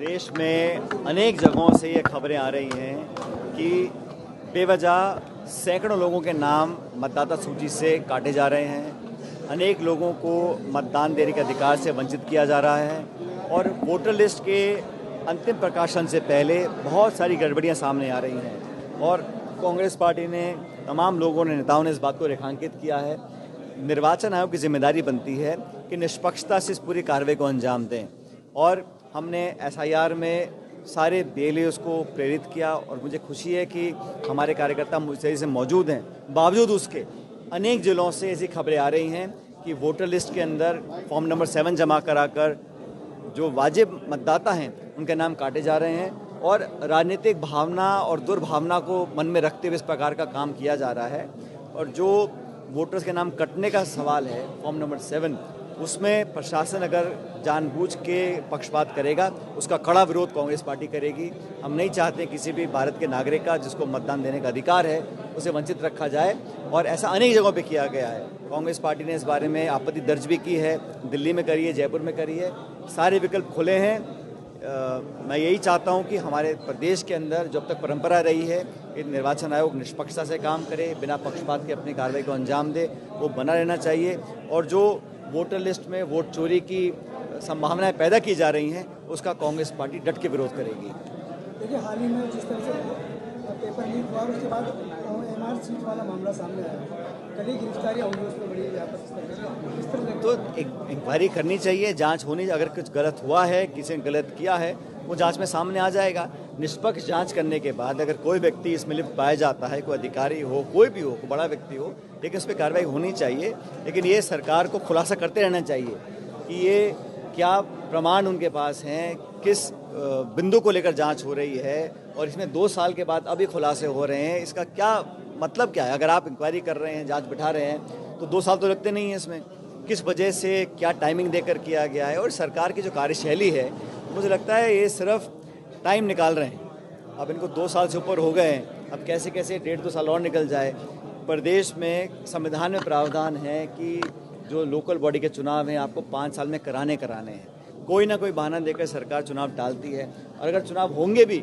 देश में अनेक जगहों से ये खबरें आ रही हैं कि बेवजह सैकड़ों लोगों के नाम मतदाता सूची से काटे जा रहे हैं। अनेक लोगों को मतदान देने के अधिकार से वंचित किया जा रहा है और वोटर लिस्ट के अंतिम प्रकाशन से पहले बहुत सारी गड़बड़ियां सामने आ रही हैं और कांग्रेस पार्टी ने, तमाम लोगों ने, नेताओं ने इस बात को रेखांकित किया है। निर्वाचन आयोग की जिम्मेदारी बनती है कि निष्पक्षता से इस पूरी कार्रवाई को अंजाम दें और हमने एसआईआर में सारे बीएलओज़ को प्रेरित किया और मुझे खुशी है कि हमारे कार्यकर्ता सही से मौजूद हैं। बावजूद उसके अनेक जिलों से ऐसी खबरें आ रही हैं कि वोटर लिस्ट के अंदर फॉर्म नंबर 7 जमा कराकर जो वाजिब मतदाता हैं उनके नाम काटे जा रहे हैं और राजनीतिक भावना और दुर्भावना को मन में रखते हुए इस प्रकार का काम किया जा रहा है। और जो वोटर्स के नाम कटने का सवाल है फॉर्म नंबर 7, उसमें प्रशासन अगर जानबूझ के पक्षपात करेगा उसका कड़ा विरोध कांग्रेस पार्टी करेगी। हम नहीं चाहते किसी भी भारत के नागरिक का जिसको मतदान देने का अधिकार है उसे वंचित रखा जाए और ऐसा अनेक जगहों पे किया गया है। कांग्रेस पार्टी ने इस बारे में आपत्ति दर्ज भी की है, दिल्ली में करी है, जयपुर में करी है। सारे विकल्प खुले हैं। मैं यही चाहता हूं कि हमारे प्रदेश के अंदर जब तक परंपरा रही है कि निर्वाचन आयोग निष्पक्षता से काम करे, बिना पक्षपात के अपनी कार्रवाई को अंजाम दे, वो बना रहना चाहिए। और जो वोटर लिस्ट में वोट चोरी की संभावनाएं पैदा की जा रही हैं उसका कांग्रेस पार्टी डट के विरोध करेगी। देखिए, हाल ही में जिस तरह से पेपर लीक हुआ उसके बाद एमआर सीट वाला मामला सामने आया, कल ही गिरफ्तारियां हुई, उसमें बड़ी तो इंक्वायरी करनी चाहिए, जांच होनी। अगर कुछ गलत हुआ है, किसी ने गलत किया है, वो जांच में सामने आ जाएगा। निष्पक्ष जांच करने के बाद अगर कोई व्यक्ति इसमें लिप्त पाया जाता है, कोई अधिकारी हो, कोई भी हो, कोई बड़ा व्यक्ति हो, लेकिन उस पर कार्रवाई होनी चाहिए। लेकिन ये सरकार को खुलासा करते रहना चाहिए कि ये क्या प्रमाण उनके पास हैं, किस बिंदु को लेकर जांच हो रही है और इसमें 2 साल के बाद अभी खुलासे हो रहे हैं, इसका क्या मतलब क्या है। अगर आप इंक्वायरी कर रहे हैं, जांच बिठा रहे हैं, तो 2 साल तो लगते नहीं हैं इसमें। किस वजह से, क्या टाइमिंग देकर किया गया है और सरकार की जो कार्यशैली है, मुझे लगता है ये सिर्फ टाइम निकाल रहे हैं। अब इनको 2 साल से ऊपर हो गए हैं, अब कैसे कैसे 1.5-2 साल और निकल जाए। प्रदेश में संविधान में प्रावधान है कि जो लोकल बॉडी के चुनाव हैं आपको 5 साल में कराने हैं। कोई ना कोई बहाना देकर सरकार चुनाव टालती है और अगर चुनाव होंगे भी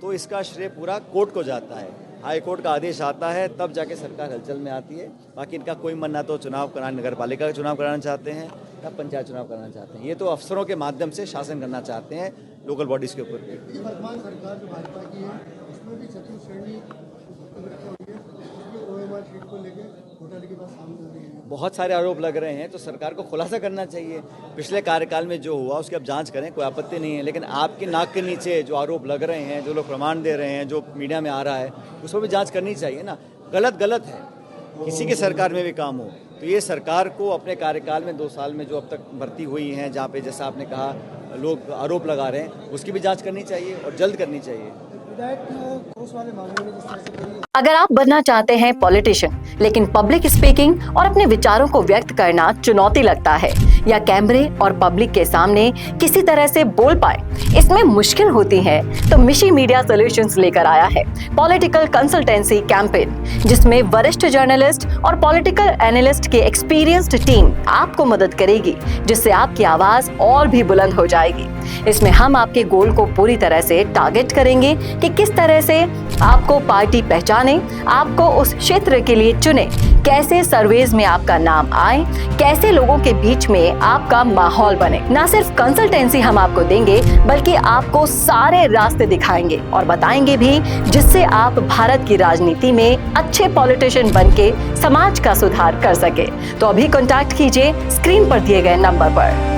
तो इसका श्रेय पूरा कोर्ट को जाता है। हाई कोर्ट का आदेश आता है तब जाके सरकार हलचल में आती है। बाकी इनका कोई मन ना तो चुनाव कराने, नगर पालिका का चुनाव कराना चाहते हैं या पंचायत चुनाव कराना चाहते हैं। ये तो अफसरों के माध्यम से शासन करना चाहते हैं लोकल बॉडीज़ के ऊपर भी। वर्तमान सरकार जो भाजपा की है उसमें भी छठी श्रेणी सीट को लेकर घोटाले की बात सामने आ रही है। बहुत सारे आरोप लग रहे हैं तो सरकार को खुलासा करना चाहिए। पिछले कार्यकाल में जो हुआ उसकी अब जांच करें, कोई आपत्ति नहीं है। लेकिन आपकी नाक के नीचे जो आरोप लग रहे हैं, जो लोग प्रमाण दे रहे हैं, जो मीडिया में आ रहा है, उस पर भी जांच करनी चाहिए ना। गलत है, किसी की सरकार में भी काम हो तो ये सरकार को अपने कार्यकाल में 2 साल में जो अब तक भर्ती हुई हैं, जहाँ पे जैसा आपने कहा लोग आरोप लगा रहे हैं, उसकी भी जाँच करनी चाहिए और जल्द करनी चाहिए। अगर आप बनना चाहते हैं पॉलिटिशियन लेकिन पब्लिक स्पीकिंग और अपने विचारों को व्यक्त करना चुनौती लगता है या कैमरे और पब्लिक के सामने किसी तरह से बोल पाए इसमें मुश्किल होती है, तो मिशी मीडिया सॉल्यूशंस लेकर आया है पॉलिटिकल कंसल्टेंसी कैंपेन, जिसमें वरिष्ठ जर्नलिस्ट और पॉलिटिकल एनालिस्ट की एक्सपीरियंस्ड टीम आपको मदद करेगी, जिससे आपकी आवाज और भी बुलंद हो जाएगी। इसमें हम आपके गोल को पूरी तरह से टारगेट करेंगे कि किस तरह से आपको पार्टी पहचाने, आपको उस क्षेत्र के लिए चुने, कैसे सर्वेज में आपका नाम आए, कैसे लोगों के बीच में आपका माहौल बने। ना सिर्फ कंसल्टेंसी हम आपको देंगे बल्कि आपको सारे रास्ते दिखाएंगे और बताएंगे भी, जिससे आप भारत की राजनीति में अच्छे पॉलिटिशियन बनके समाज का सुधार कर सके। तो अभी कॉन्टैक्ट कीजिए स्क्रीन पर दिए गए नंबर पर।